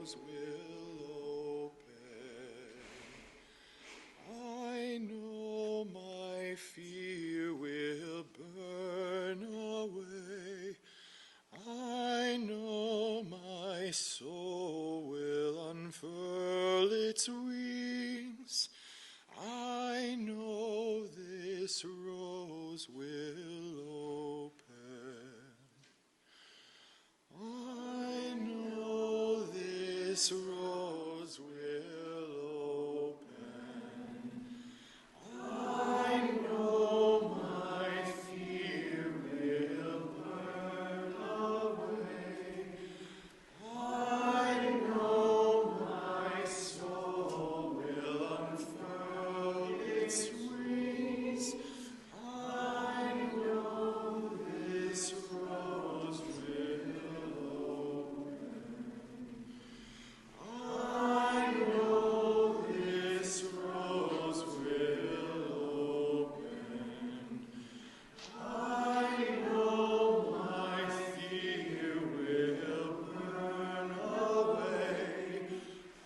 will open. I know my fear will burn away. I know my soul will unfurl its wings. I know this rose will open. I know this rose will open. I know my fear will burn away. I know my soul will unfurl its wings. I know this rose will open. I know this rose will open. I know my fear will burn away.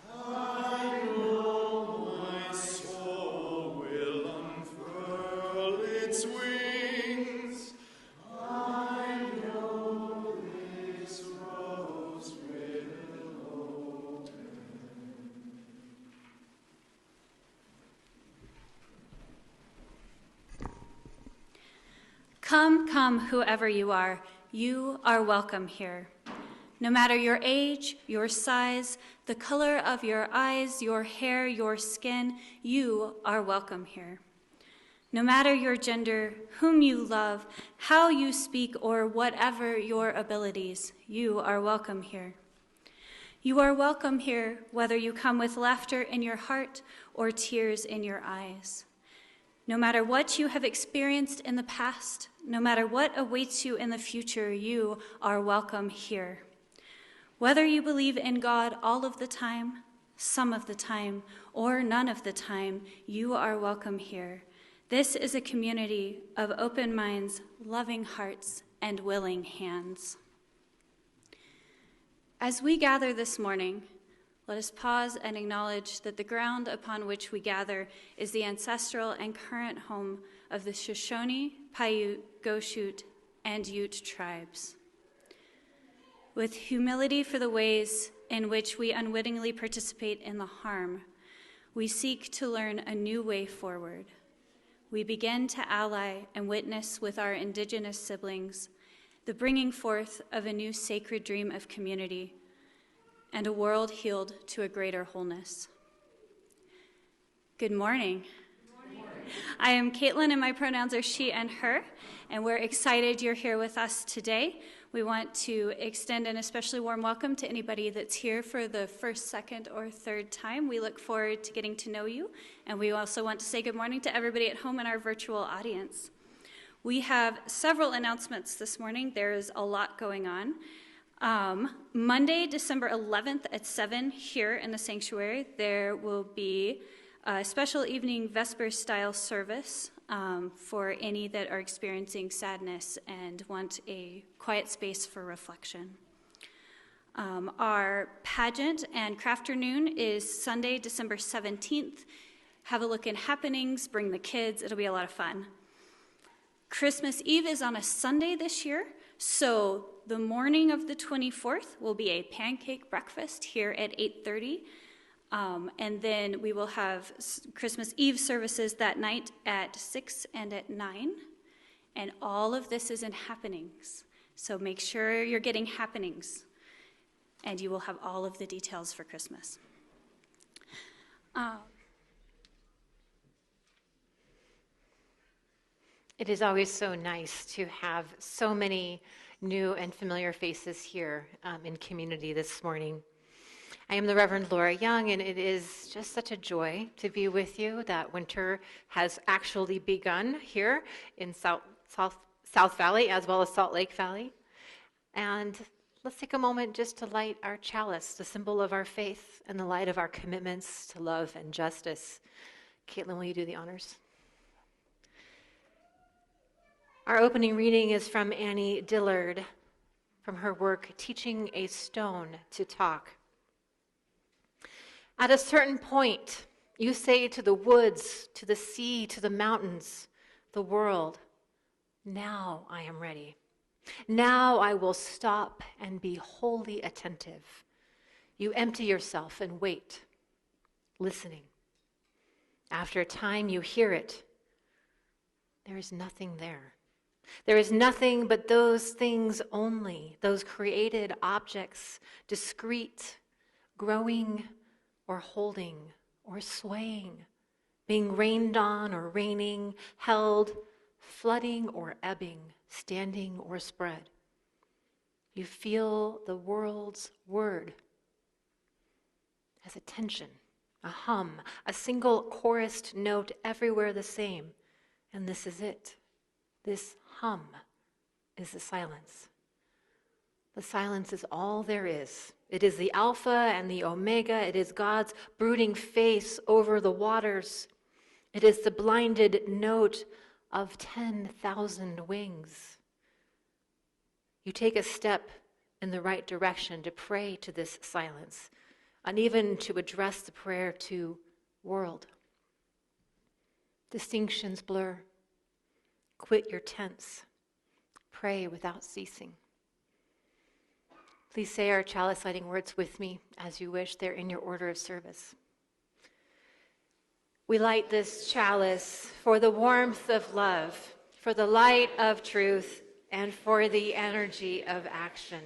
I know my soul will unfurl its wings. I know this rose will open. Come, come, whoever you are welcome here. No matter your age, your size, the color of your eyes, your hair, your skin, you are welcome here. No matter your gender, whom you love, how you speak, or whatever your abilities, you are welcome here. You are welcome here whether you come with laughter in your heart or tears in your eyes. No matter what you have experienced in the past, no matter what awaits you in the future, you are welcome here. Whether you believe in God all of the time, some of the time, or none of the time, you are welcome here. This is a community of open minds, loving hearts, and willing hands. As we gather this morning, let us pause and acknowledge that the ground upon which we gather is the ancestral and current home of the Shoshone, Paiute, Goshute, and Ute tribes. With humility for the ways in which we unwittingly participate in the harm, we seek to learn a new way forward. We begin to ally and witness with our indigenous siblings the bringing forth of a new sacred dream of community and a world healed to a greater wholeness. Good morning. Good morning. I am Caitlin, and my pronouns are she and her, and we're excited you're here with us today. We want to extend an especially warm welcome to anybody that's here for the first, second, or third time. We look forward to getting to know you, and we also want to say good morning to everybody at home in our virtual audience. We have several announcements this morning. There's a lot going on. Monday, December 11th at 7 here in the sanctuary, there will be a special evening Vesper-style service for any that are experiencing sadness and want a quiet space for reflection. Our pageant and crafternoon is Sunday, December 17th. Have a look in happenings, bring the kids, it'll be a lot of fun. Christmas Eve is on a Sunday this year, so the morning of the 24th will be a pancake breakfast here at 8:30. And then we will have Christmas Eve services that night at 6 and at 9. And all of this is in happenings. So make sure you're getting happenings. And you will have all of the details for Christmas. It is always so nice to have so many new and familiar faces here in community this morning. I am the Reverend Lora Young, and it is just such a joy to be with you. That winter has actually begun here in South Valley as well as Salt Lake Valley. And let's take a moment just to light our chalice, the symbol of our faith and the light of our commitments to love and justice. Caitlin, will you do the honors? Our opening reading is from Annie Dillard, from her work, Teaching a Stone to Talk. At a certain point, you say to the woods, to the sea, to the mountains, the world, now I am ready. Now I will stop and be wholly attentive. You empty yourself and wait, listening. After a time, you hear it. There is nothing there. There is nothing but those things only, those created objects, discrete, growing or holding or swaying, being rained on or raining, held, flooding or ebbing, standing or spread. You feel the world's word as a tension, a hum, a single chorused note everywhere the same. And this is it. This hum is the silence. The silence is all there is. It is the Alpha and the Omega. It is God's brooding face over the waters. It is the blinded note of 10,000 wings. You take a step in the right direction to pray to this silence, and even to address the prayer to world. Distinctions blur. Quit your tense. Pray without ceasing. Please say our chalice lighting words with me as you wish. They're in your order of service. We light this chalice for the warmth of love, for the light of truth, and for the energy of action.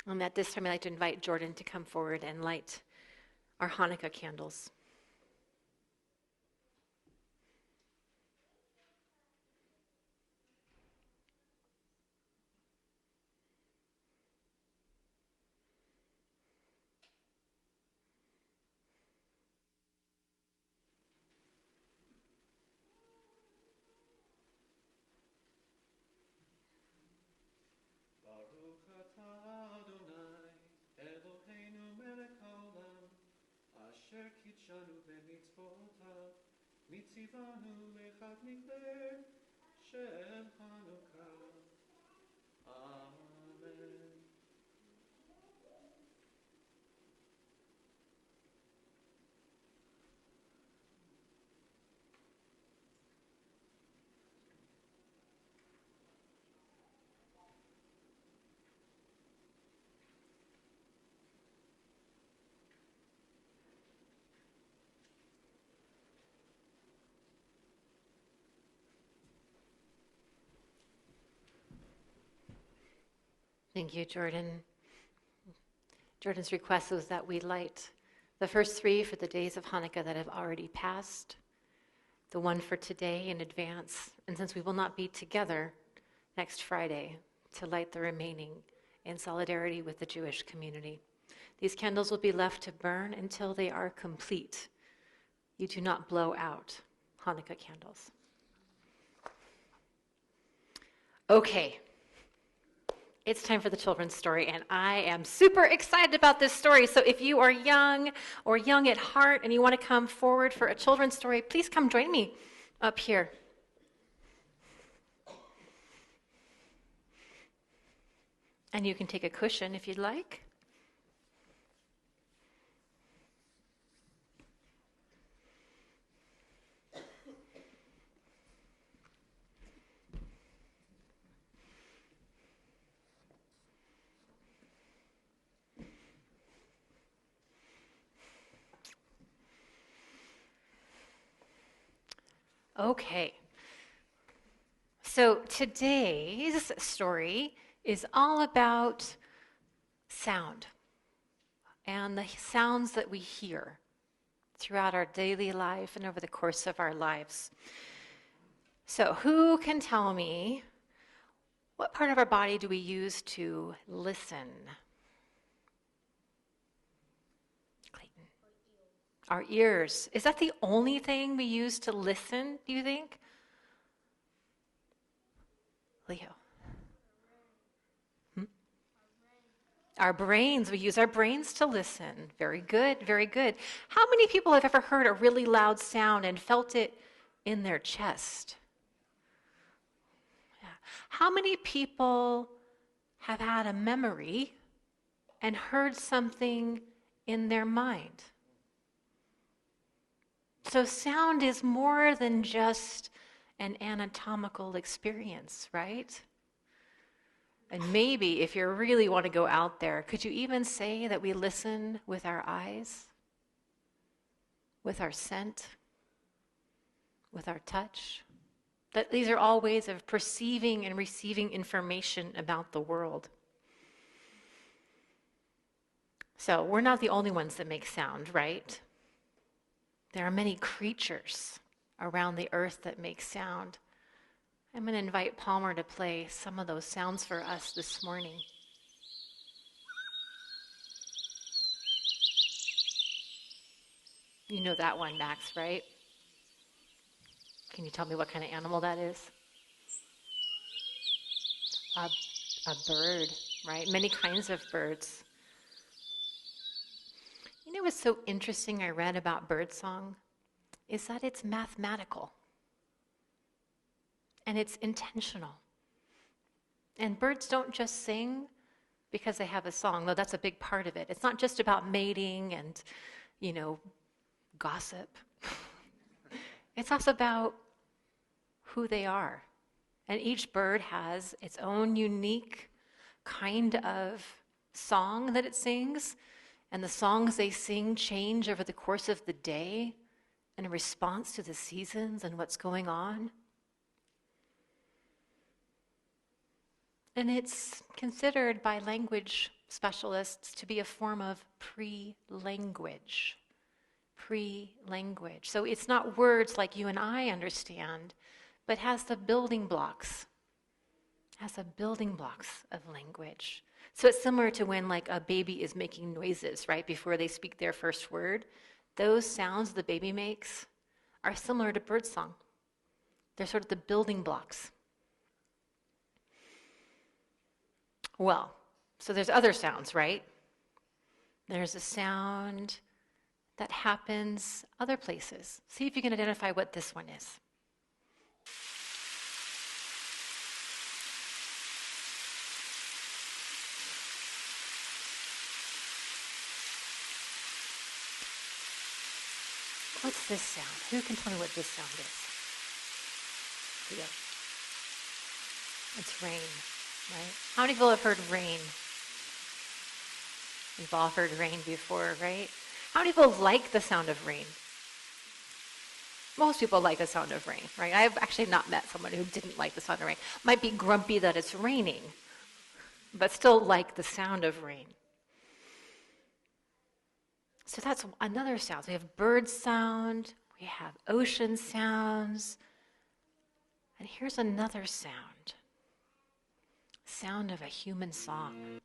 And at this time, I'd like to invite Jordan to come forward and light our Hanukkah candles. Baruch atah Adonai, Eloheinu melech haolam, asher kitshanu b'mitzvotav, mitzivanu echad mikdeh, shel Hanukkah. Amen. Thank you, Jordan. Jordan's request was that we light the first three for the days of Hanukkah that have already passed, the one for today in advance, and since we will not be together next Friday, to light the remaining in solidarity with the Jewish community. These candles will be left to burn until they are complete. You do not blow out Hanukkah candles. Okay. It's time for the children's story, and I am super excited about this story. So if you are young or young at heart and you want to come forward for a children's story, please come join me up here. And you can take a cushion if you'd like. Okay, so today's story is all about sound and the sounds that we hear throughout our daily life and over the course of our lives. So who can tell me what part of our body do we use to listen? Our ears. Is that the only thing we use to listen, do you think? Leo. Our brains. We use our brains to listen. Very good, very good. How many people have ever heard a really loud sound and felt it in their chest? Yeah. How many people have had a memory and heard something in their mind. So sound is more than just an anatomical experience, right? And maybe if you really want to go out there, could you even say that we listen with our eyes, with our scent, with our touch? That these are all ways of perceiving and receiving information about the world. So we're not the only ones that make sound, right? There are many creatures around the earth that make sound. I'm going to invite Palmer to play some of those sounds for us this morning. You know that one, Max, right? Can you tell me what kind of animal that is? A bird, right? Many kinds of birds. You know what's so interesting I read about birdsong is that it's mathematical and it's intentional. And birds don't just sing because they have a song, though that's a big part of it. It's not just about mating and, gossip. It's also about who they are. And each bird has its own unique kind of song that it sings. And the songs they sing change over the course of the day in response to the seasons and what's going on. And it's considered by language specialists to be a form of pre-language. Pre-language. So it's not words like you and I understand, but has the building blocks. Has the building blocks of language. So it's similar to when like a baby is making noises, right, before they speak their first word. Those sounds the baby makes are similar to birdsong. They're sort of the building blocks. Well, so there's other sounds, right? There's a sound that happens other places. See if you can identify what this one is. What's this sound? Who can tell me what this sound is? Yeah. It's rain, right? How many people have heard rain? We've all heard rain before, right? How many people like the sound of rain? Most people like the sound of rain, right? I've actually not met someone who didn't like the sound of rain. Might be grumpy that it's raining, but still like the sound of rain. So that's another sound. So we have bird sound, we have ocean sounds, and here's another sound. Sound of a human song.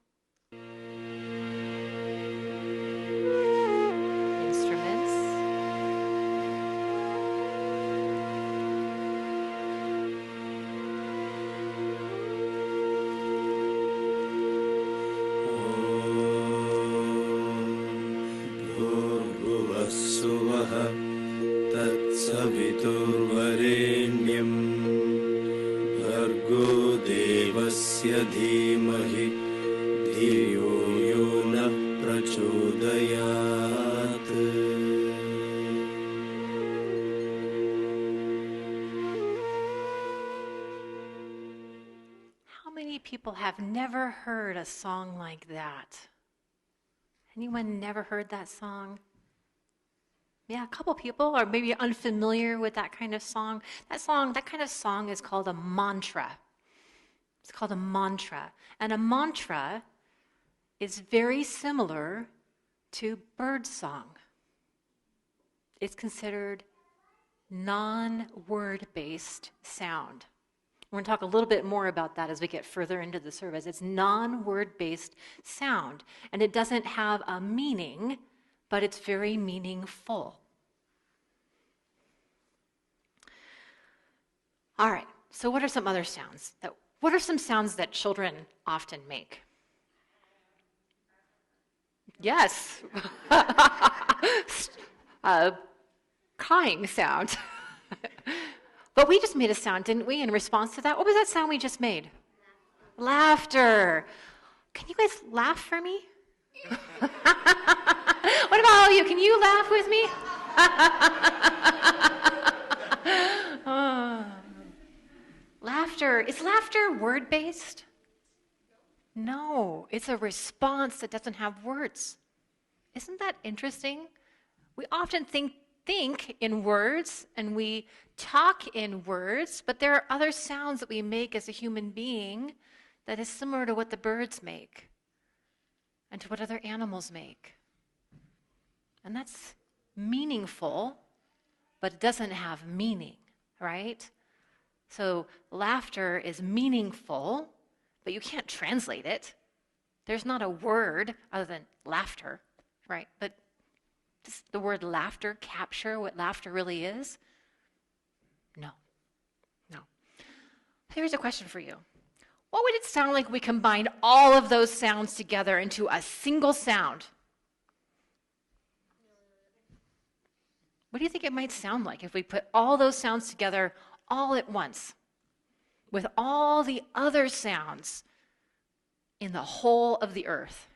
Instruments. Suvah Tatsaviturvarenyam Bhargo Devasya Dhimahi Dhiyo Yona Prachodayat. How many people have never heard a song like that? Anyone never heard that song? Yeah, a couple people are maybe unfamiliar with that kind of song. That kind of song is called a mantra. It's called a mantra. And a mantra is very similar to bird song. It's considered non-word-based sound. We're going to talk a little bit more about that as we get further into the service. It's non-word-based sound, and it doesn't have a meaning, but it's very meaningful. All right, so what are some other sounds? What are some sounds that children often make? Yes. Crying sound. But we just made a sound, didn't we, in response to that? What was that sound we just made? Laughter. Can you guys laugh for me? What about all of you? Can you laugh with me? Laughter. Is laughter word-based? No, it's a response that doesn't have words. Isn't that interesting? We often think in words and we talk in words, but there are other sounds that we make as a human being that is similar to what the birds make and to what other animals make. And that's meaningful, but it doesn't have meaning, right? So laughter is meaningful, but you can't translate it. There's not a word other than laughter, right? But does the word laughter capture what laughter really is? No. Here's a question for you. What would it sound like if we combined all of those sounds together into a single sound? What do you think it might sound like if we put all those sounds together all at once, with all the other sounds in the whole of the earth?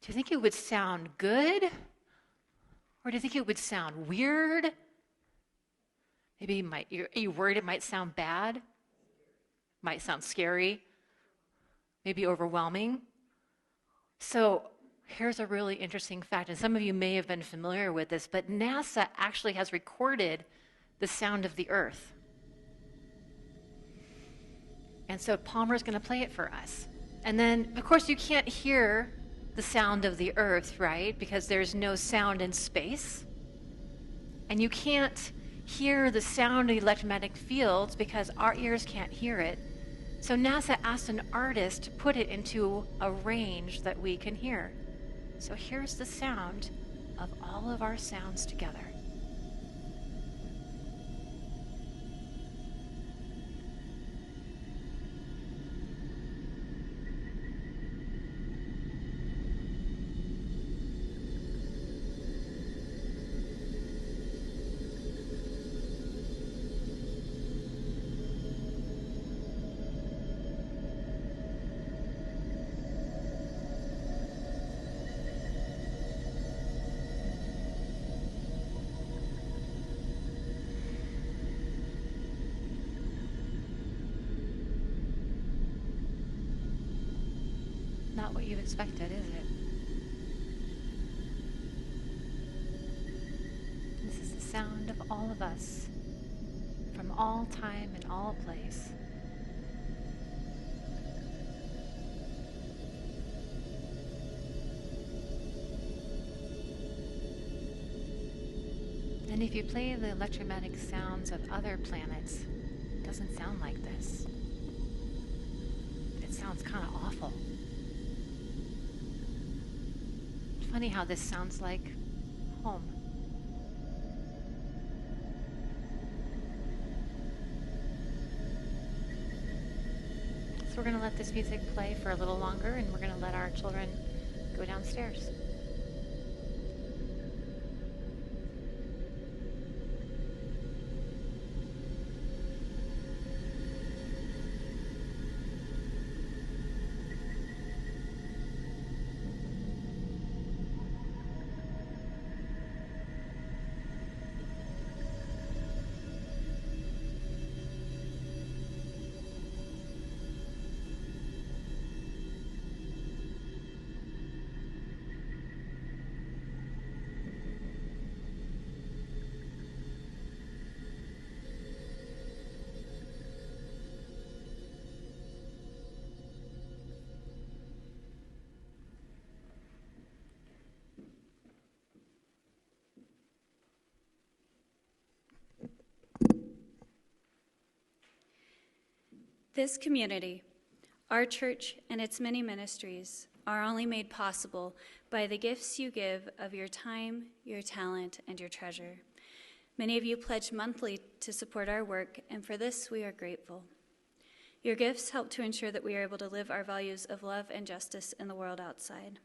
Do you think it would sound good? Or do you think it would sound weird? Maybe are you worried it might sound bad? Might sound scary? Maybe overwhelming? So here's a really interesting fact, and some of you may have been familiar with this, but NASA actually has recorded the sound of the earth. And so Palmer's going to play it for us. And then, of course, you can't hear the sound of the earth, right? Because there's no sound in space. And you can't hear the sound of electromagnetic fields because our ears can't hear it. So NASA asked an artist to put it into a range that we can hear. So here's the sound of all of our sounds together. Not what you expected, is it? This is the sound of all of us, from all time and all place. And if you play the electromagnetic sounds of other planets, it doesn't sound like this. It sounds kind of awful. Funny how this sounds like home. So we're going to let this music play for a little longer, and we're going to let our children go downstairs. This community, our church and its many ministries, are only made possible by the gifts you give of your time, your talent, and your treasure. Many of you pledge monthly to support our work, and for this we are grateful. Your gifts help to ensure that we are able to live our values of love and justice in the world outside.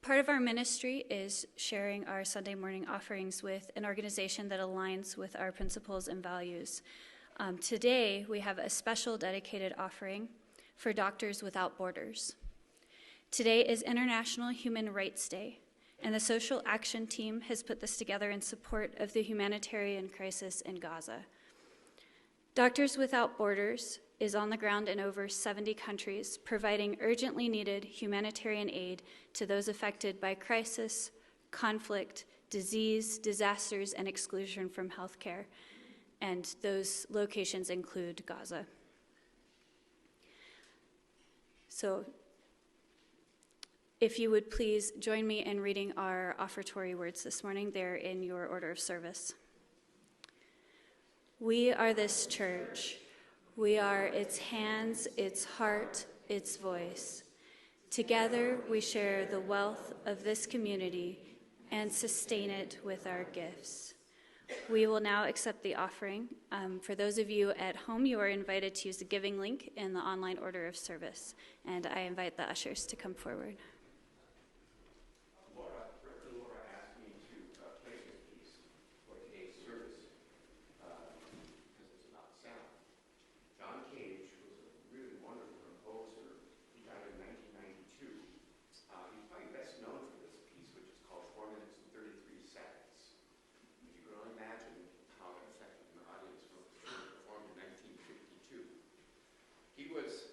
Part of our ministry is sharing our Sunday morning offerings with an organization that aligns with our principles and values. Today, we have a special dedicated offering for Doctors Without Borders. Today is International Human Rights Day, and the Social Action Team has put this together in support of the humanitarian crisis in Gaza. Doctors Without Borders is on the ground in over 70 countries, providing urgently needed humanitarian aid to those affected by crisis, conflict, disease, disasters, and exclusion from healthcare. And those locations include Gaza. So, if you would please join me in reading our offertory words this morning. They're in your order of service. We are this church. We are its hands, its heart, its voice. Together we share the wealth of this community and sustain it with our gifts. We will now accept the offering. For those of you at home, you are invited to use the giving link in the online order of service. And I invite the ushers to come forward. Lora asked me to play this piece for today's service because it's about sound. John Cage was a really wonderful composer. He died in 1992. He's probably best known for this piece, which is called 4 minutes and 33 seconds. If you can only imagine how it affected an audience when it was performed in 1952. He was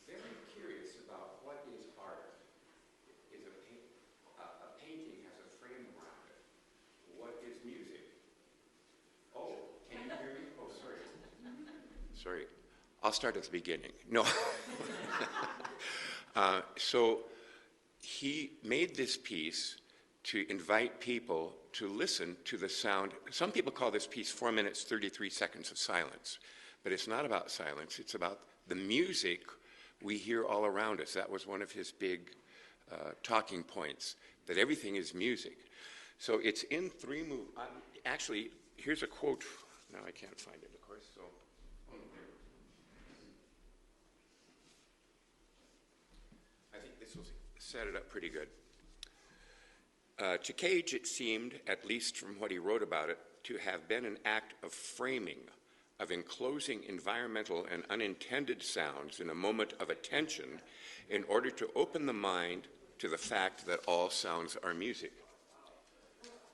very curious about what is art. Is a painting has a frame around it. What is music? Oh, can you hear me? Oh, sorry. Sorry. I'll start at the beginning. No. So he made this piece to invite people to listen to the sound. Some people call this piece 4 minutes, 33 seconds of silence. But it's not about silence. It's about the music we hear all around us. That was one of his big talking points, that everything is music. So it's in 3 moves. Actually, here's a quote. Now I can't find it, of course. So I think this will set it up pretty good. To Cage, it seemed, at least from what he wrote about it, to have been an act of framing, of enclosing environmental and unintended sounds in a moment of attention in order to open the mind to the fact that all sounds are music.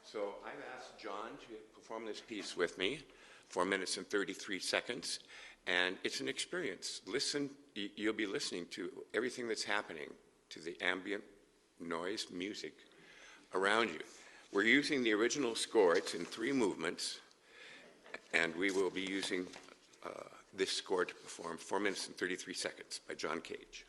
So I've asked John to perform this piece with me, 4 minutes and 33 seconds, and it's an experience. Listen, you'll be listening to everything that's happening, to the ambient noise, music around you. We're using the original score. It's in 3 movements, and we will be using this score to perform 4 minutes and 33 seconds by John Cage.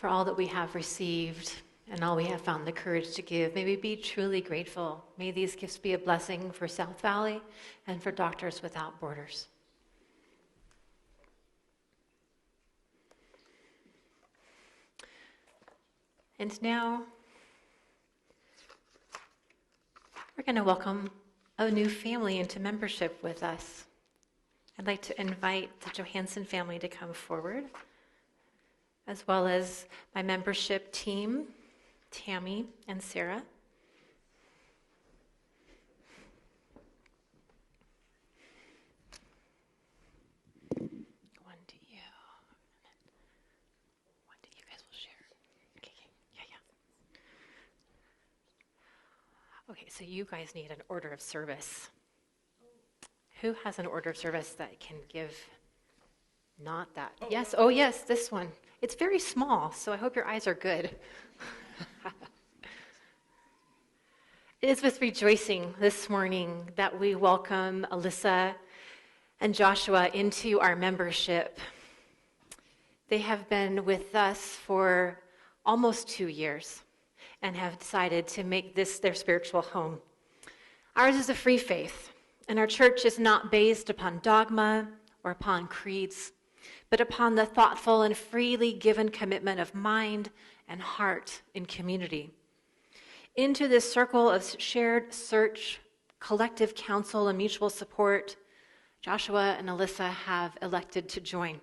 for all that we have received and all we have found the courage to give. May we be truly grateful. May these gifts be a blessing for South Valley and for Doctors Without Borders. And now, we're going to welcome a new family into membership with us. I'd like to invite the Johansson family to come forward, as well as my membership team, Tammy and Sarah. One to you, and then one to you guys will share. Okay, yeah. Okay, so you guys need an order of service. Who has an order of service that can give? Not that. Yes, oh yes, this one. It's very small, so I hope your eyes are good. It is with rejoicing this morning that we welcome Alyssa and Joshua into our membership. They have been with us for almost 2 years and have decided to make this their spiritual home. Ours is a free faith, and our church is not based upon dogma or upon creeds, but upon the thoughtful and freely given commitment of mind and heart in community. Into this circle of shared search, collective counsel, and mutual support, Joshua and Alyssa have elected to join.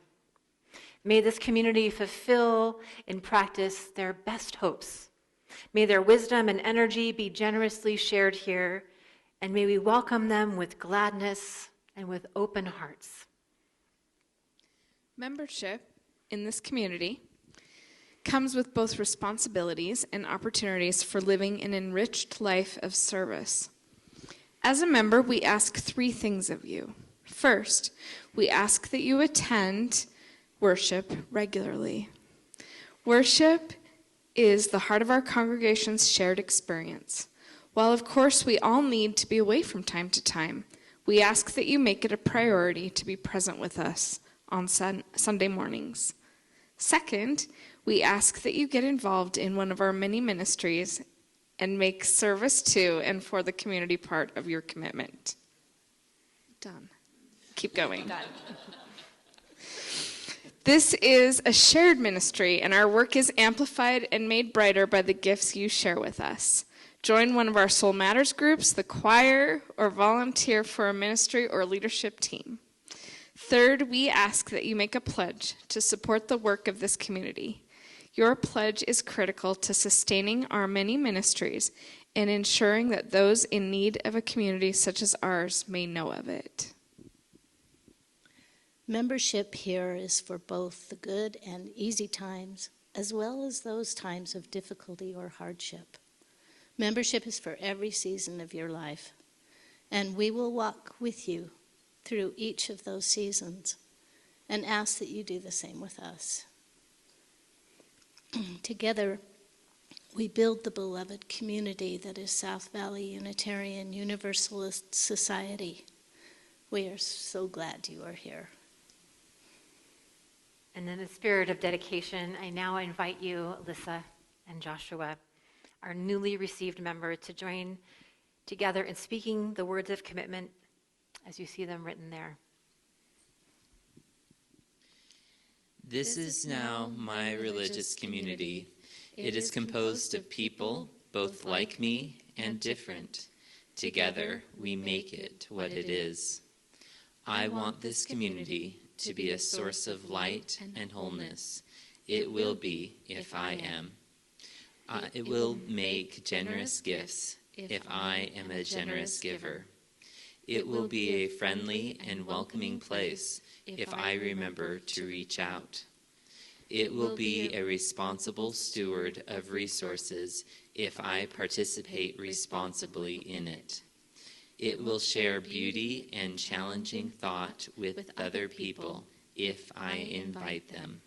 May this community fulfill in practice their best hopes. May their wisdom and energy be generously shared here, and may we welcome them with gladness and with open hearts. Membership in this community comes with both responsibilities and opportunities for living an enriched life of service. As a member, we ask 3 things of you. First, we ask that you attend worship regularly. Worship is the heart of our congregation's shared experience. While, of course, we all need to be away from time to time, we ask that you make it a priority to be present with us on Sunday mornings. Second, we ask that you get involved in one of our many ministries and make service to and for the community part of your commitment. Done. Keep going. Done. This is a shared ministry, and our work is amplified and made brighter by the gifts you share with us. Join one of our Soul Matters groups, the choir, or volunteer for a ministry or leadership team. Third, we ask that you make a pledge to support the work of this community. Your pledge is critical to sustaining our many ministries and ensuring that those in need of a community such as ours may know of it. Membership here is for both the good and easy times, as well as those times of difficulty or hardship. Membership is for every season of your life, and we will walk with you through each of those seasons and ask that you do the same with us. Together, we build the beloved community that is South Valley Unitarian Universalist Society. We are so glad you are here. And in the spirit of dedication, I now invite you, Alyssa and Joshua, our newly received member, to join together in speaking the words of commitment as you see them written there. This is now my religious community. It is composed of people, both like me and different. Together, we make it what it is. I want this community to be a source of light and wholeness. It will be if I am. It will make generous gifts if I am a generous giver. It will be a friendly and welcoming place if I remember to reach out. It will be a responsible steward of resources if I participate responsibly in it. It will share beauty and challenging thought with other people if I invite them.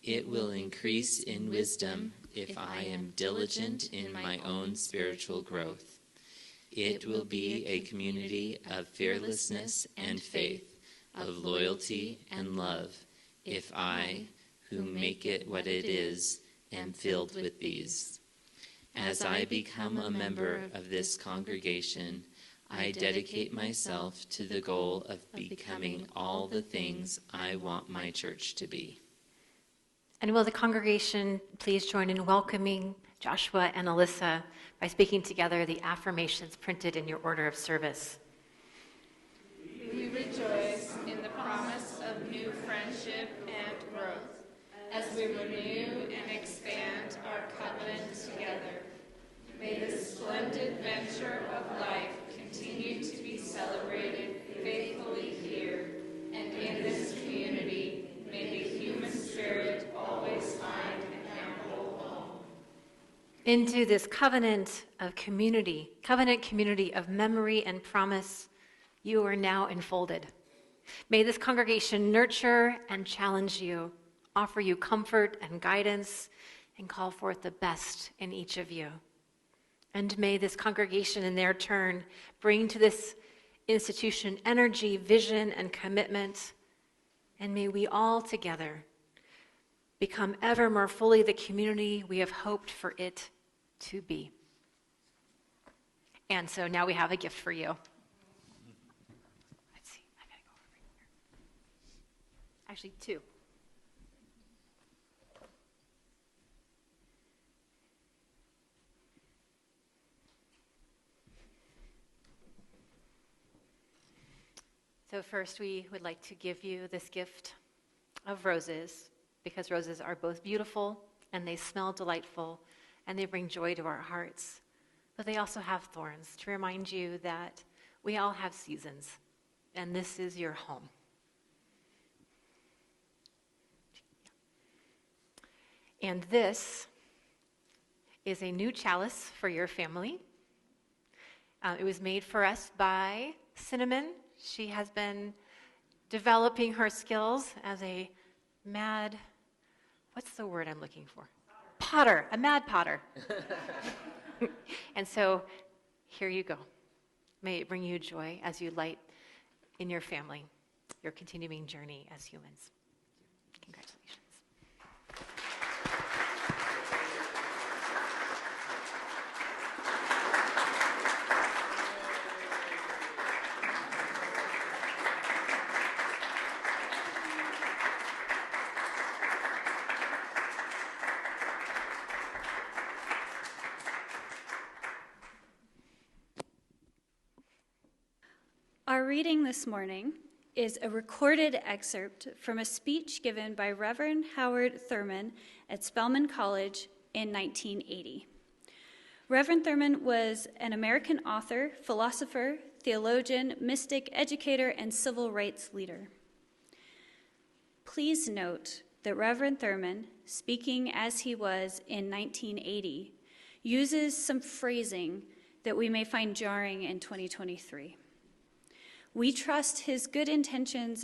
It will increase in wisdom if I am diligent in my own spiritual growth. It will be a community of fearlessness and faith, of loyalty and love, if I, who make it what it is, and filled with these. As I become a member of this congregation, I dedicate myself to the goal of becoming all the things I want my church to be. And will the congregation please join in welcoming Joshua and Alyssa by speaking together the affirmations printed in your order of service. We rejoice in the promise of new friendship and growth as we renew and expand our covenant together. May the splendid venture of life continue to be celebrated faithfully here and in this community. May the human spirit always find an ample home. Into this covenant community of memory and promise, you are now enfolded. May this congregation nurture and challenge you, offer you comfort and guidance, and call forth the best in each of you. And may this congregation, in their turn, bring to this institution energy, vision, and commitment. And may we all together become ever more fully the community we have hoped for it to be. And so now we have a gift for you. Let's see, I gotta go over here. Actually, two. So first, we would like to give you this gift of roses, because roses are both beautiful and they smell delightful and they bring joy to our hearts. But they also have thorns to remind you that we all have seasons, and this is your home. And this is a new chalice for your family. It was made for us by Cinnamon. She has been developing her skills as a what's the word I'm looking for? Potter, a mad potter. And so here you go. May it bring you joy as you light in your family, your continuing journey as humans. Congratulations. Our reading this morning is a recorded excerpt from a speech given by Reverend Howard Thurman at Spelman College in 1980. Reverend Thurman was an American author, philosopher, theologian, mystic, educator, and civil rights leader. Please note that Reverend Thurman, speaking as he was in 1980, uses some phrasing that we may find jarring in 2023. We trust his good intentions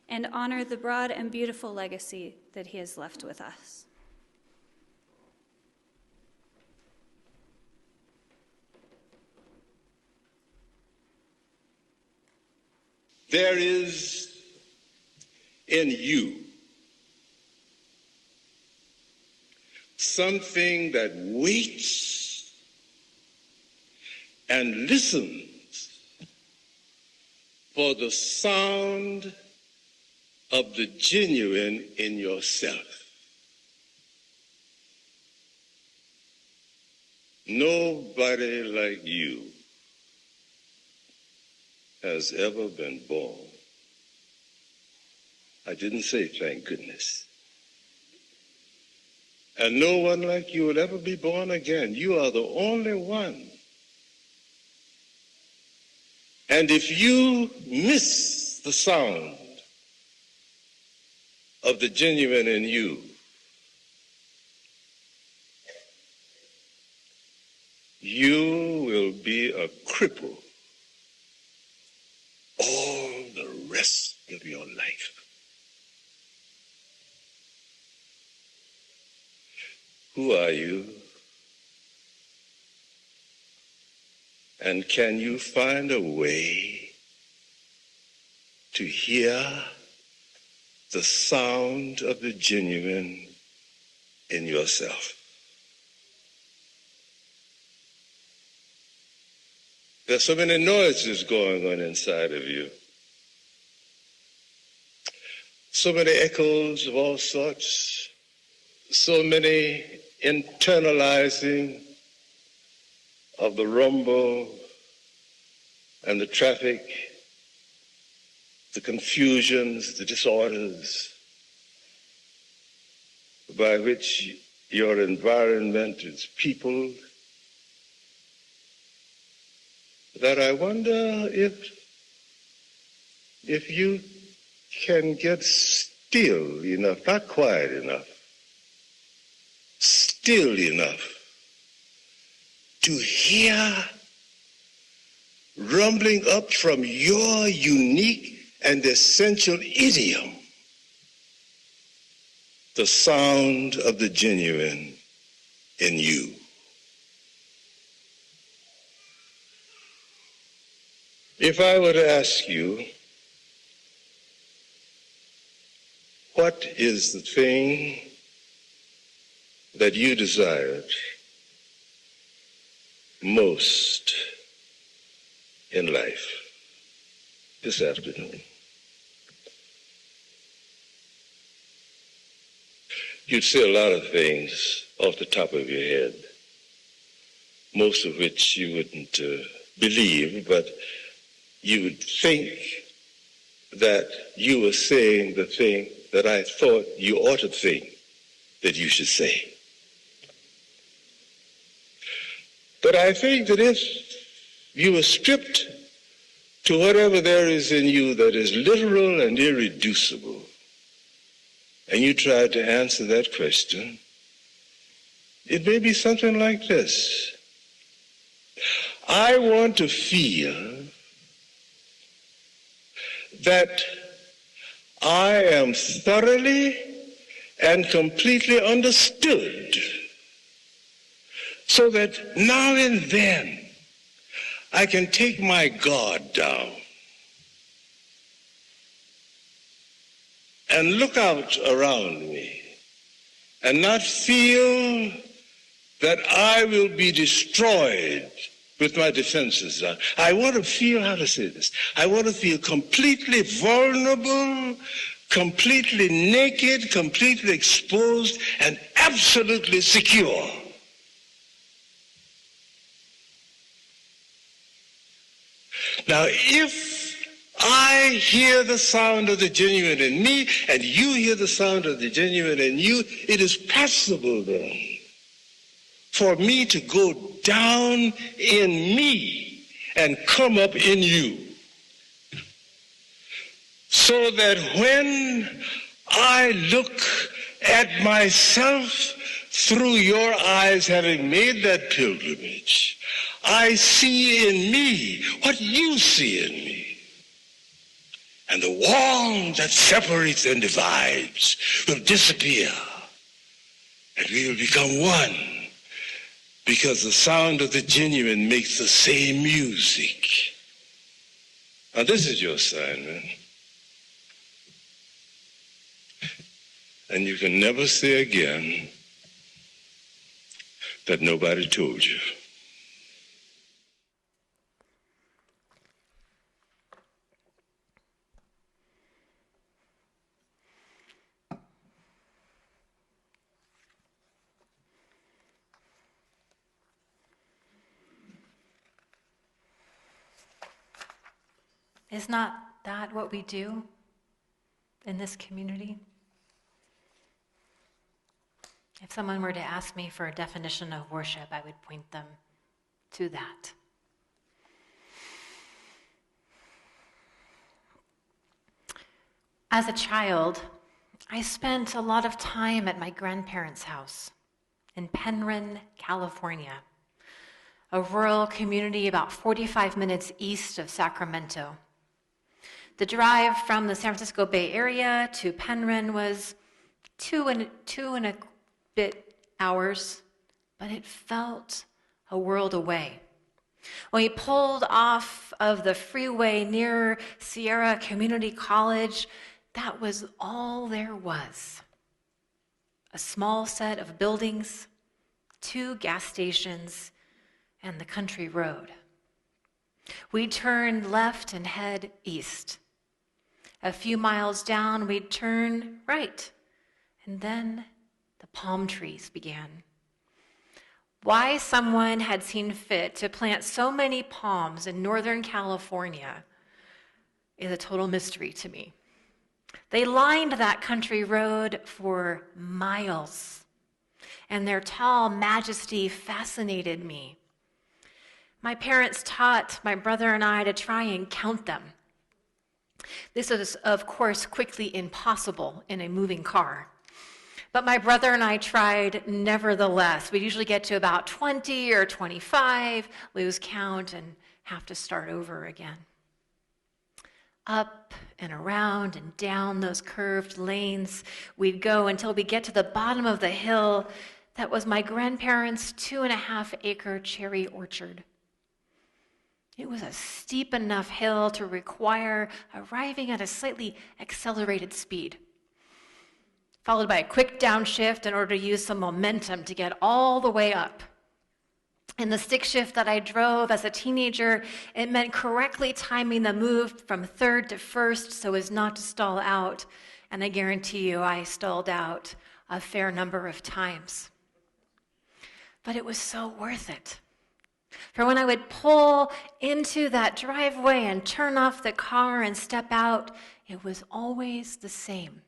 and honor the broad and beautiful legacy that he has left with us. There is in you something that waits and listens for the sound of the genuine in yourself. Nobody like you has ever been born. I didn't say thank goodness. And no one like you will ever be born again. You are the only one. And if you miss the sound of the genuine in you, you will be a cripple all the rest of your life. Who are you? And can you find a way to hear the sound of the genuine in yourself. There's so many noises going on inside of you. So many echoes of all sorts. So many internalizing of the rumble and the traffic, the confusions, the disorders by which your environment is peopled, that I wonder if you can get still enough, not quiet enough, still enough to hear rumbling up from your unique and essential idiom the sound of the genuine in you. If I were to ask you, what is the thing that you desired most in life this afternoon? You'd say a lot of things off the top of your head, most of which you wouldn't believe, but you would think that you were saying the thing that I thought you ought to think that you should say. But I think that if you were stripped to whatever there is in you that is literal and irreducible, and you tried to answer that question, it may be something like this. I want to feel that I am thoroughly and completely understood, so that now and then I can take my guard down and look out around me and not feel that I will be destroyed with my defenses down. I want to feel, how to say this, I want to feel completely vulnerable, completely naked, completely exposed, and absolutely secure. Now, if I hear the sound of the genuine in me, and you hear the sound of the genuine in you, it is possible then for me to go down in me and come up in you. So that when I look at myself through your eyes, having made that pilgrimage, I see in me what you see in me. And the wall that separates and divides will disappear. And we will become one, because the sound of the genuine makes the same music. Now this is your assignment. And you can never say again that nobody told you. Is not that what we do in this community? If someone were to ask me for a definition of worship, I would point them to that. As a child, I spent a lot of time at my grandparents' house in Penryn, California, a rural community about 45 minutes east of Sacramento. The drive from the San Francisco Bay Area to Penryn was two and a bit hours, but it felt a world away. When we pulled off of the freeway near Sierra Community College, that was all there was. A small set of buildings, 2 gas stations, and the country road. We'd turn left and head east. A few miles down, we'd turn right, and then the palm trees began. Why someone had seen fit to plant so many palms in Northern California is a total mystery to me. They lined that country road for miles, and their tall majesty fascinated me. My parents taught my brother and I to try and count them. This is, of course, quickly impossible in a moving car. But my brother and I tried nevertheless. We'd usually get to about 20 or 25, lose count, and have to start over again. Up and around and down those curved lanes we'd go until we get to the bottom of the hill that was my grandparents' 2.5-acre cherry orchard. It was a steep enough hill to require arriving at a slightly accelerated speed, followed by a quick downshift in order to use some momentum to get all the way up. In the stick shift that I drove as a teenager, it meant correctly timing the move from third to first so as not to stall out, and I guarantee you I stalled out a fair number of times. But it was so worth it. For when I would pull into that driveway and turn off the car and step out, it was always the same.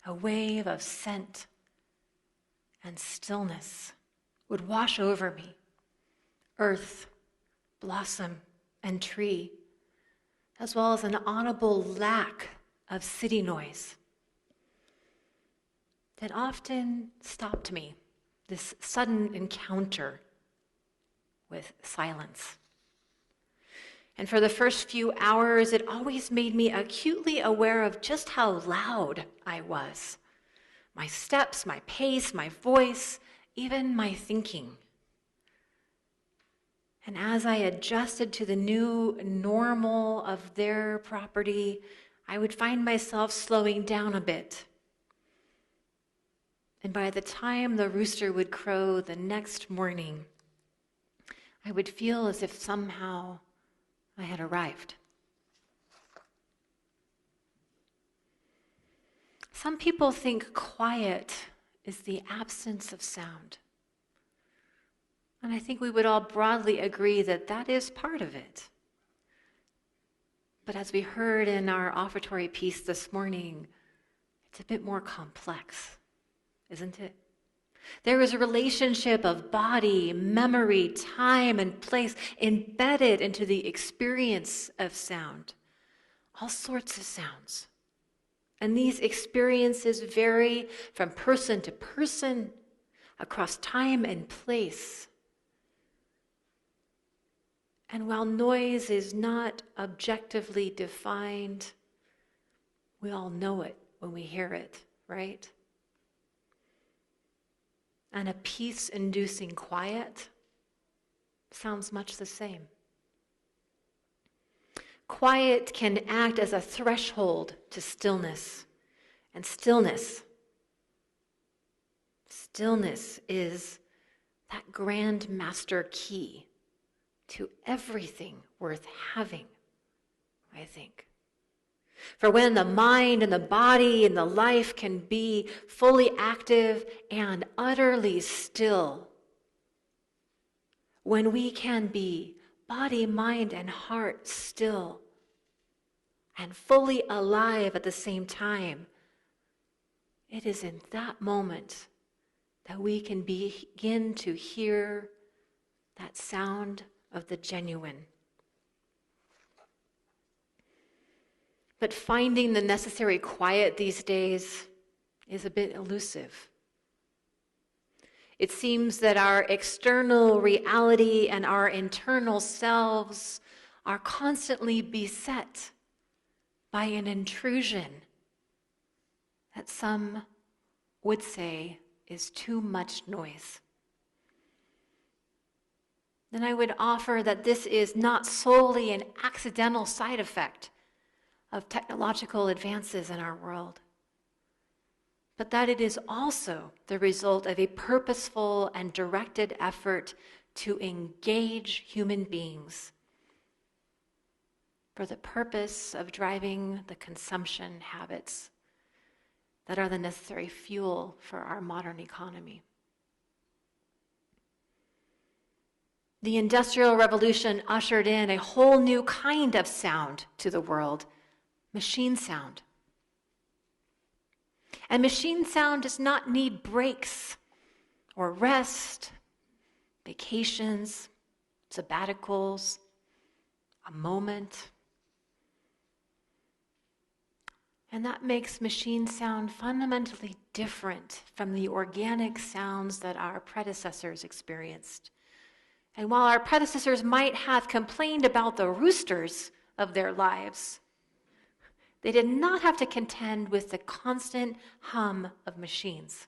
A wave of scent and stillness would wash over me. Earth, blossom, and tree, as well as an audible lack of city noise that often stopped me, this sudden encounter with silence. And for the first few hours, it always made me acutely aware of just how loud I was. My steps, my pace, my voice, even my thinking. And as I adjusted to the new normal of their property, I would find myself slowing down a bit. And by the time the rooster would crow the next morning, I would feel as if somehow I had arrived. Some people think quiet is the absence of sound. And I think we would all broadly agree that that is part of it. But as we heard in our offertory piece this morning, it's a bit more complex, isn't it? There is a relationship of body, memory, time, and place embedded into the experience of sound. All sorts of sounds. And these experiences vary from person to person, across time and place. And while noise is not objectively defined, we all know it when we hear it, right? And a peace-inducing quiet sounds much the same. Quiet can act as a threshold to stillness. And stillness is that grand master key to everything worth having, I think. For when the mind and the body and the life can be fully active and utterly still, when we can be body, mind, and heart still and fully alive at the same time, it is in that moment that we can begin to hear that sound of the genuine. But finding the necessary quiet these days is a bit elusive. It seems that our external reality and our internal selves are constantly beset by an intrusion that some would say is too much noise. Then I would offer that this is not solely an accidental side effect of technological advances in our world, but that it is also the result of a purposeful and directed effort to engage human beings for the purpose of driving the consumption habits that are the necessary fuel for our modern economy. The Industrial Revolution ushered in a whole new kind of sound to the world, machine sound. And machine sound does not need breaks or rest, vacations, sabbaticals, a moment. And that makes machine sound fundamentally different from the organic sounds that our predecessors experienced. And while our predecessors might have complained about the roosters of their lives, they did not have to contend with the constant hum of machines.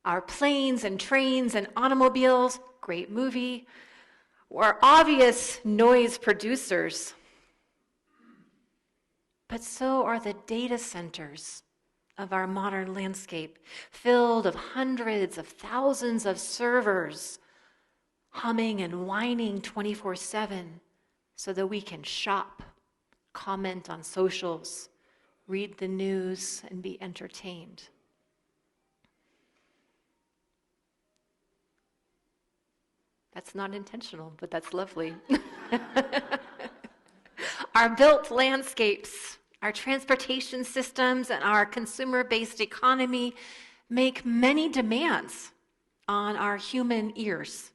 Our planes and trains and automobiles, great movie, were obvious noise producers. But so are the data centers of our modern landscape, filled of hundreds of thousands of servers, humming and whining 24/7 so that we can shop, comment on socials, read the news, and be entertained. That's not intentional, but that's lovely. Our built landscapes, our transportation systems, and our consumer-based economy make many demands on our human ears.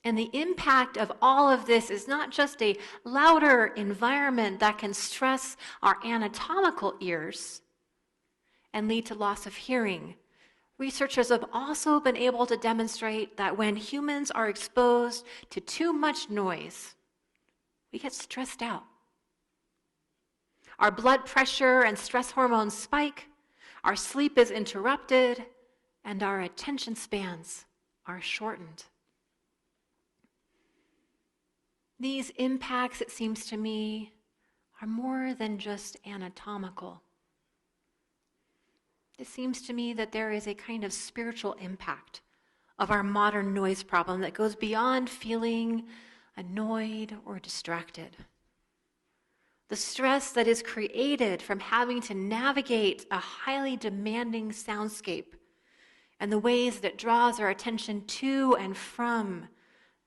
And the impact of all of this is not just a louder environment that can stress our anatomical ears and lead to loss of hearing. Researchers have also been able to demonstrate that when humans are exposed to too much noise, we get stressed out. Our blood pressure and stress hormones spike, our sleep is interrupted, and our attention spans are shortened. These impacts, it seems to me, are more than just anatomical. It seems to me that there is a kind of spiritual impact of our modern noise problem that goes beyond feeling annoyed or distracted. The stress that is created from having to navigate a highly demanding soundscape and the ways that draws our attention to and from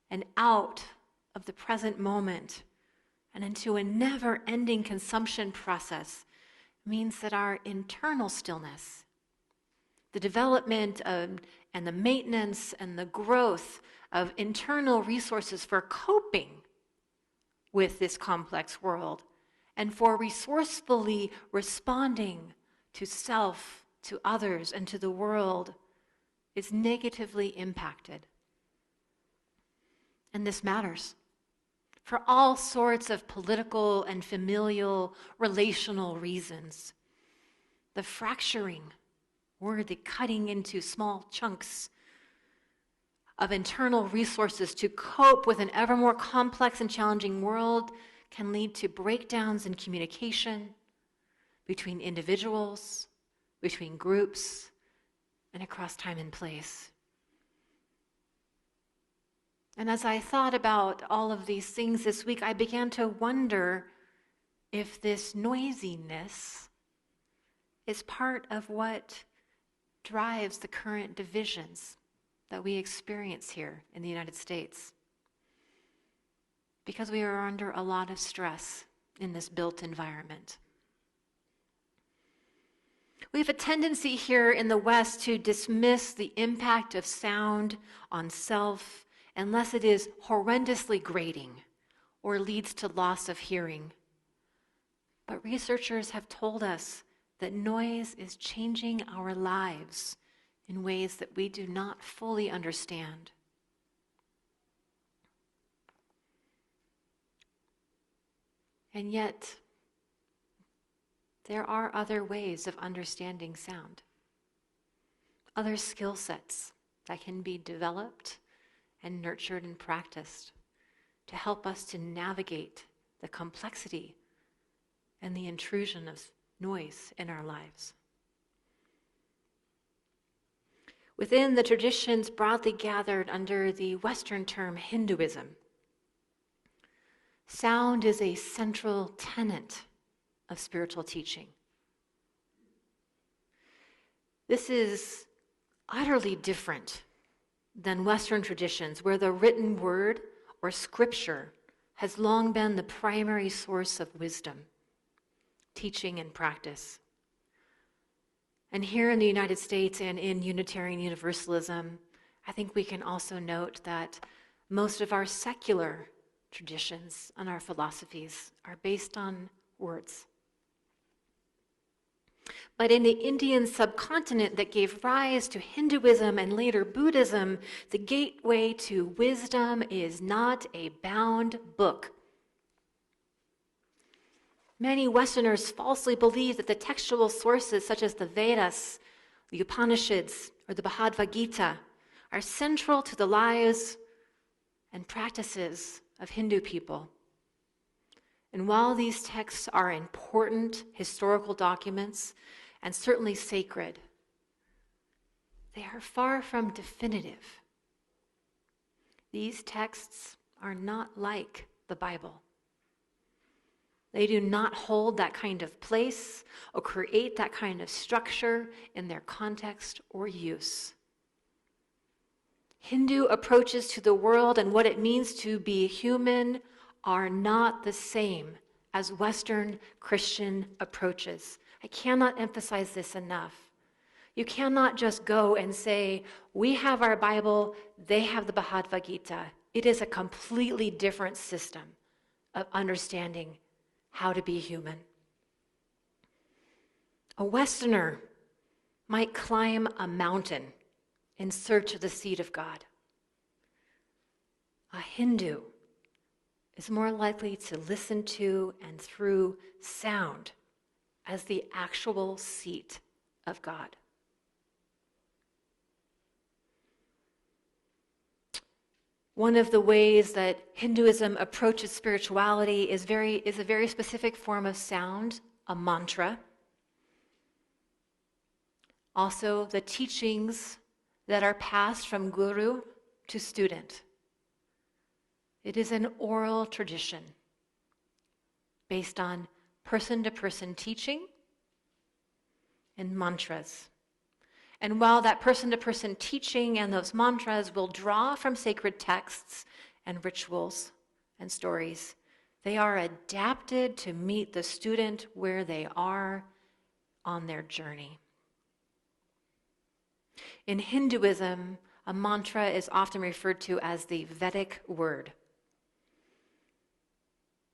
and out of the present moment and into a never-ending consumption process means that our internal stillness, the development of, and the maintenance and the growth of internal resources for coping with this complex world and for resourcefully responding to self, to others, and to the world is negatively impacted. And this matters for all sorts of political and familial relational reasons. The fracturing, or the cutting into small chunks of internal resources to cope with an ever more complex and challenging world can lead to breakdowns in communication between individuals, between groups, and across time and place. And as I thought about all of these things this week, I began to wonder if this noisiness is part of what drives the current divisions that we experience here in the United States. Because we are under a lot of stress in this built environment. We have a tendency here in the West to dismiss the impact of sound on self unless it is horrendously grating or leads to loss of hearing. But researchers have told us that noise is changing our lives in ways that we do not fully understand. And yet, there are other ways of understanding sound, other skill sets that can be developed and nurtured and practiced to help us to navigate the complexity and the intrusion of noise in our lives. Within the traditions broadly gathered under the Western term Hinduism, sound is a central tenet of spiritual teaching. This is utterly different than Western traditions, where the written word or scripture has long been the primary source of wisdom, teaching, and practice. And here in the United States and in Unitarian Universalism, I think we can also note that most of our secular traditions and our philosophies are based on words. But in the Indian subcontinent that gave rise to Hinduism and later Buddhism, the gateway to wisdom is not a bound book. Many Westerners falsely believe that the textual sources such as the Vedas, the Upanishads, or the Bhagavad Gita are central to the lives and practices of Hindu people. And while these texts are important historical documents and certainly sacred, they are far from definitive. These texts are not like the Bible. They do not hold that kind of place or create that kind of structure in their context or use. Hindu approaches to the world and what it means to be human are not the same as Western Christian approaches. I cannot emphasize this enough. You cannot just go and say, we have our Bible, they have the Bhagavad Gita. It is a completely different system of understanding how to be human. A Westerner might climb a mountain in search of the seed of God. A Hindu is more likely to listen to and through sound as the actual seat of God. One of the ways that Hinduism approaches spirituality is a very specific form of sound, a mantra. Also, the teachings that are passed from guru to student. It is an oral tradition based on person-to-person teaching and mantras. And while that person-to-person teaching and those mantras will draw from sacred texts and rituals and stories, they are adapted to meet the student where they are on their journey. In Hinduism, a mantra is often referred to as the Vedic word.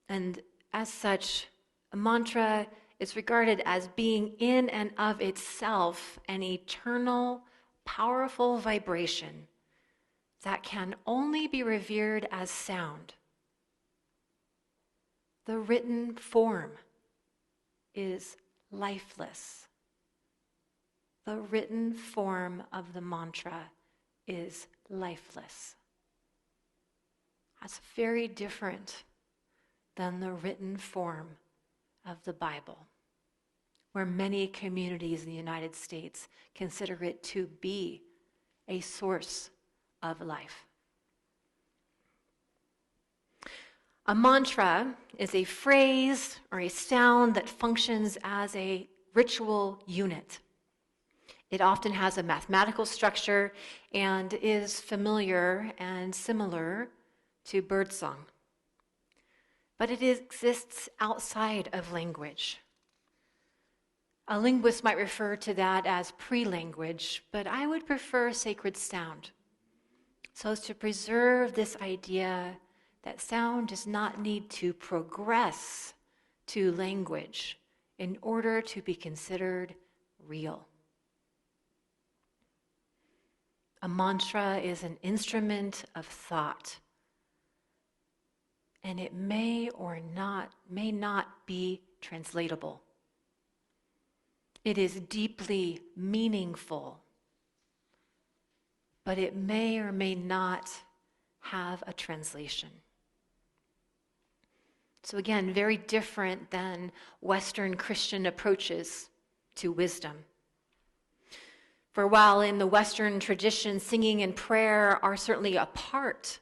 And as such, a mantra is regarded as being in and of itself an eternal, powerful vibration that can only be revered as sound. The written form is lifeless. The written form of the mantra is lifeless. That's very different than the written form of the Bible, where many communities in the United States consider it to be a source of life. A mantra is a phrase or a sound that functions as a ritual unit. It often has a mathematical structure and is familiar and similar to birdsong. But it exists outside of language. A linguist might refer to that as pre-language, but I would prefer sacred sound, so as to preserve this idea that sound does not need to progress to language in order to be considered real. A mantra is an instrument of thought, and it may not be translatable. It is deeply meaningful, but it may or may not have a translation. So again, very different than Western Christian approaches to wisdom. For while in the Western tradition, singing and prayer are certainly a part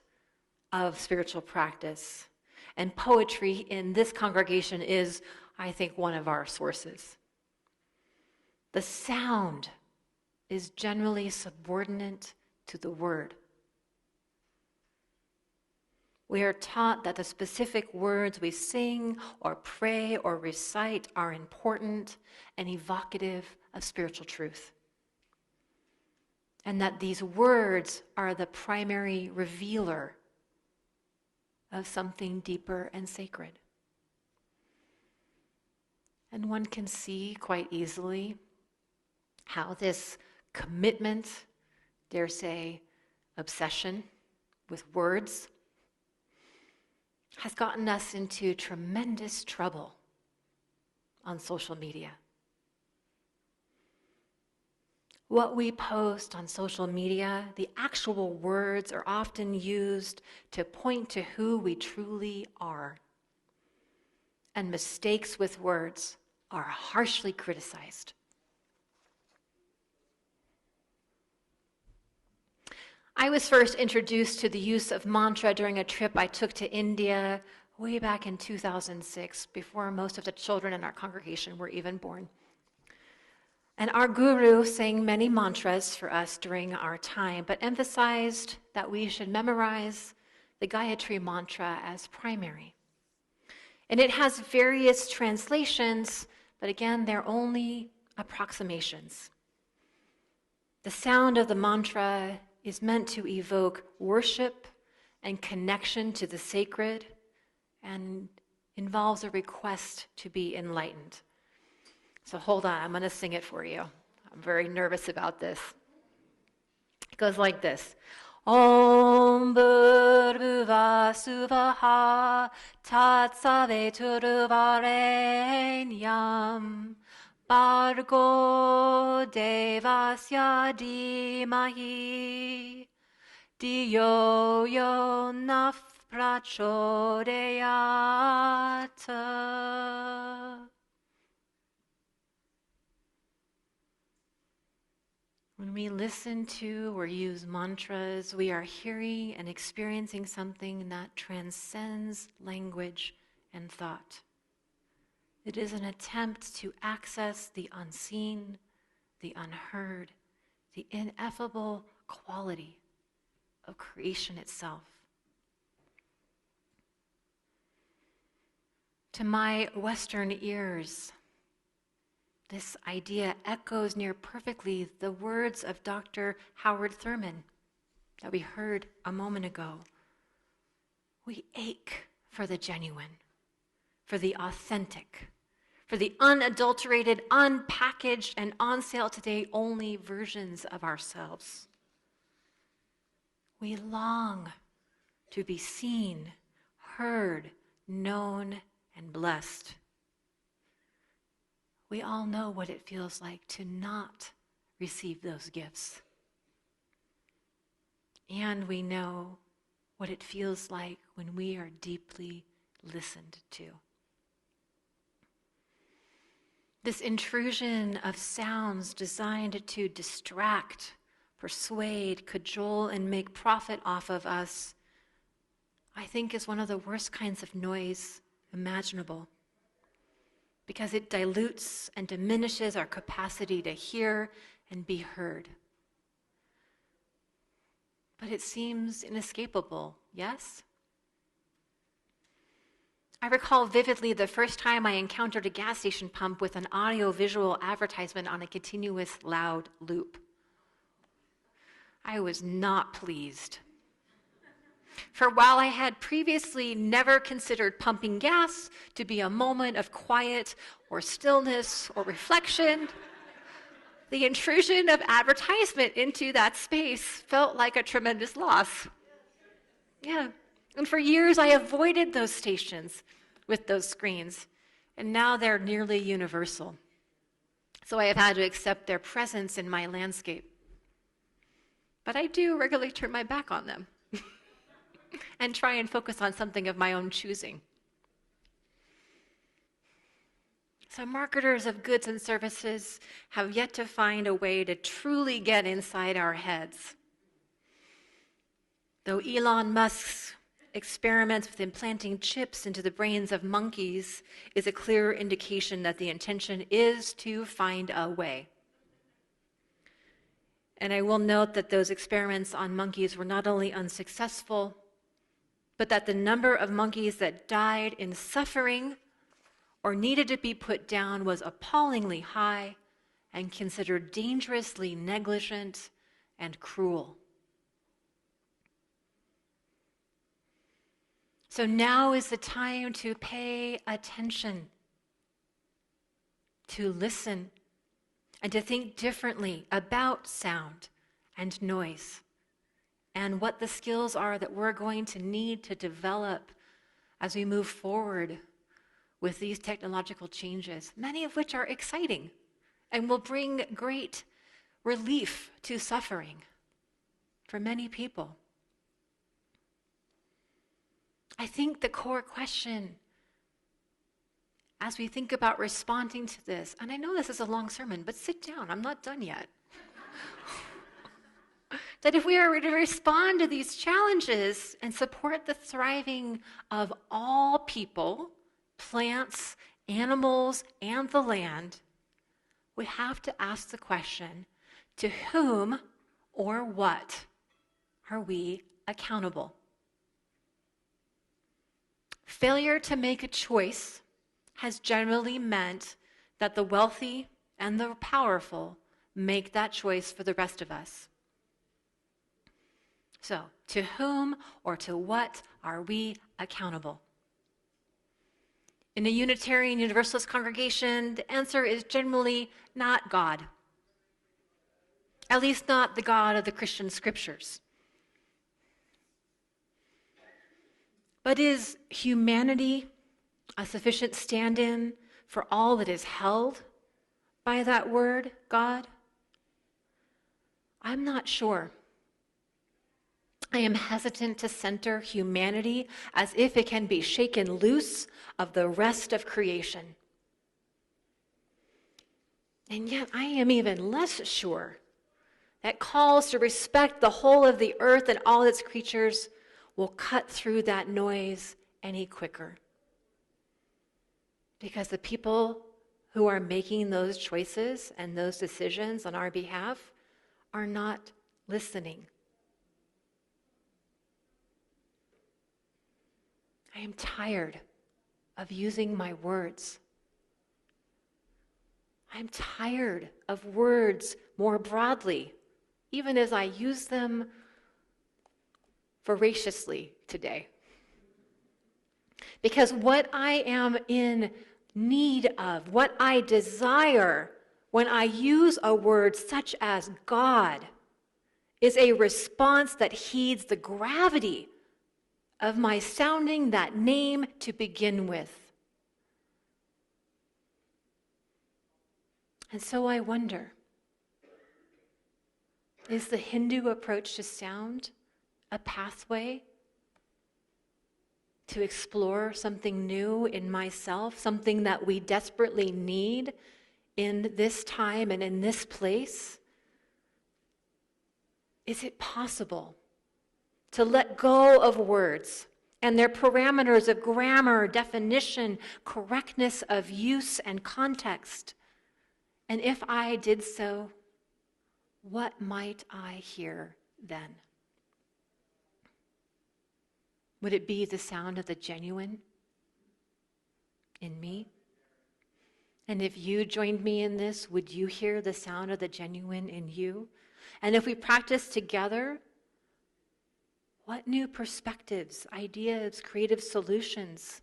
of spiritual practice, and poetry in this congregation is, I think, one of our sources. The sound is generally subordinate to the word. We are taught that the specific words we sing or pray or recite are important and evocative of spiritual truth, and that these words are the primary revealer of something deeper and sacred. And one can see quite easily how this commitment, dare say, obsession with words, has gotten us into tremendous trouble on social media. What we post on social media, the actual words are often used to point to who we truly are. And mistakes with words are harshly criticized. I was first introduced to the use of mantra during a trip I took to India way back in 2006, before most of the children in our congregation were even born. And our guru sang many mantras for us during our time, but emphasized that we should memorize the Gayatri mantra as primary. And it has various translations, but again, they're only approximations. The sound of the mantra is meant to evoke worship and connection to the sacred, and involves a request to be enlightened. So hold on, I'm going to sing it for you. I'm very nervous about this. It goes like this. Om Bhurbuva Suvaha Tatsaveturvarenyam Bargo Devasya Dhimahi Diyo Yo Naf Prachodeyata. When we listen to or use mantras, we are hearing and experiencing something that transcends language and thought. It is an attempt to access the unseen, the unheard, the ineffable quality of creation itself. To my Western ears, this idea echoes near perfectly the words of Dr. Howard Thurman that we heard a moment ago. We ache for the genuine, for the authentic, for the unadulterated, unpackaged, and on sale today only versions of ourselves. We long to be seen, heard, known, and blessed. We all know what it feels like to not receive those gifts. And we know what it feels like when we are deeply listened to. This intrusion of sounds designed to distract, persuade, cajole, and make profit off of us, I think is one of the worst kinds of noise imaginable, because it dilutes and diminishes our capacity to hear and be heard. But it seems inescapable, yes? I recall vividly the first time I encountered a gas station pump with an audio-visual advertisement on a continuous loud loop. I was not pleased. For while I had previously never considered pumping gas to be a moment of quiet or stillness or reflection, the intrusion of advertisement into that space felt like a tremendous loss. Yeah. And for years, I avoided those stations with those screens, and now they're nearly universal. So I have had to accept their presence in my landscape. But I do regularly turn my back on them and try and focus on something of my own choosing. So marketers of goods and services have yet to find a way to truly get inside our heads. Though Elon Musk's experiments with implanting chips into the brains of monkeys is a clear indication that the intention is to find a way. And I will note that those experiments on monkeys were not only unsuccessful, but that the number of monkeys that died in suffering or needed to be put down was appallingly high and considered dangerously negligent and cruel. So now is the time to pay attention, to listen, and to think differently about sound and noise, and what the skills are that we're going to need to develop as we move forward with these technological changes, many of which are exciting and will bring great relief to suffering for many people. I think the core question as we think about responding to this, and I know this is a long sermon, but sit down, I'm not done yet. That if we are to respond to these challenges and support the thriving of all people, plants, animals, and the land, we have to ask the question, to whom or what are we accountable? Failure to make a choice has generally meant that the wealthy and the powerful make that choice for the rest of us. So, to whom or to what are we accountable? In a Unitarian Universalist congregation, the answer is generally not God. At least not the God of the Christian scriptures. But is humanity a sufficient stand-in for all that is held by that word, God? I'm not sure. I am hesitant to center humanity as if it can be shaken loose of the rest of creation. And yet I am even less sure that calls to respect the whole of the earth and all its creatures will cut through that noise any quicker. Because the people who are making those choices and those decisions on our behalf are not listening. I am tired of using my words. I'm tired of words more broadly, even as I use them voraciously today. Because what I am in need of, what I desire when I use a word such as God, is a response that heeds the gravity of my sounding that name to begin with. And so I wonder, is the Hindu approach to sound a pathway to explore something new in myself, something that we desperately need in this time and in this place? Is it possible to let go of words and their parameters of grammar, definition, correctness of use and context? And if I did so, what might I hear then? Would it be the sound of the genuine in me? And if you joined me in this, would you hear the sound of the genuine in you? And if we practice together, what new perspectives, ideas, creative solutions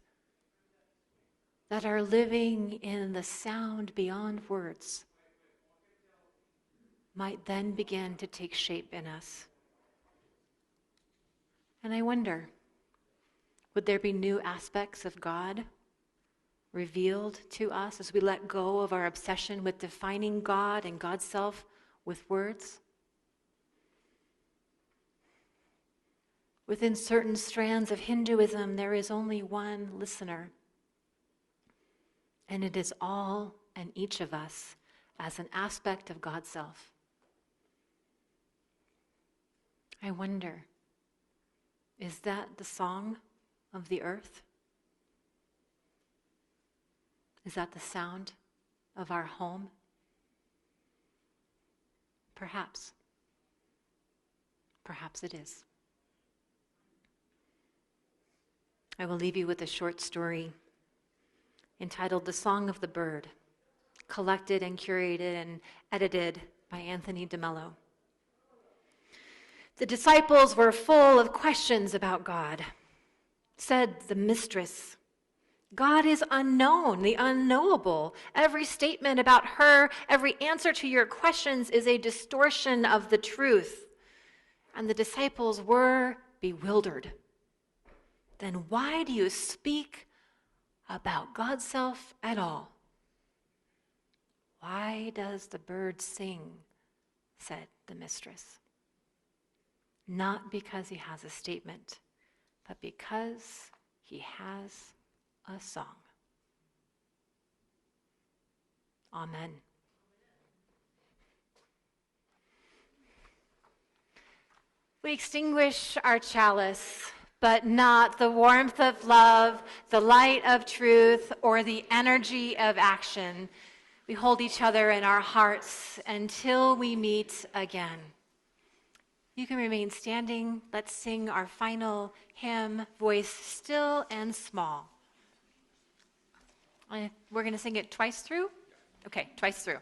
that are living in the sound beyond words might then begin to take shape in us? And I wonder, would there be new aspects of God revealed to us as we let go of our obsession with defining God and God's self with words? Within certain strands of Hinduism, there is only one listener. And it is all and each of us as an aspect of God's self. I wonder, is that the song of the earth? Is that the sound of our home? Perhaps. Perhaps it is. I will leave you with a short story entitled The Song of the Bird, collected and curated and edited by Anthony DeMello. The disciples were full of questions about God. Said the mistress, God is unknown, the unknowable. Every statement about her, every answer to your questions is a distortion of the truth. And the disciples were bewildered. Then why do you speak about God's self at all? Why does the bird sing? Said the mistress. Not because he has a statement, but because he has a song. Amen. We extinguish our chalice, but not the warmth of love, the light of truth, or the energy of action. We hold each other in our hearts until we meet again. You can remain standing. Let's sing our final hymn, voice still and small. We're going to sing it twice through? Okay, twice through.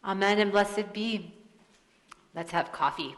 Amen and blessed be. Let's have coffee.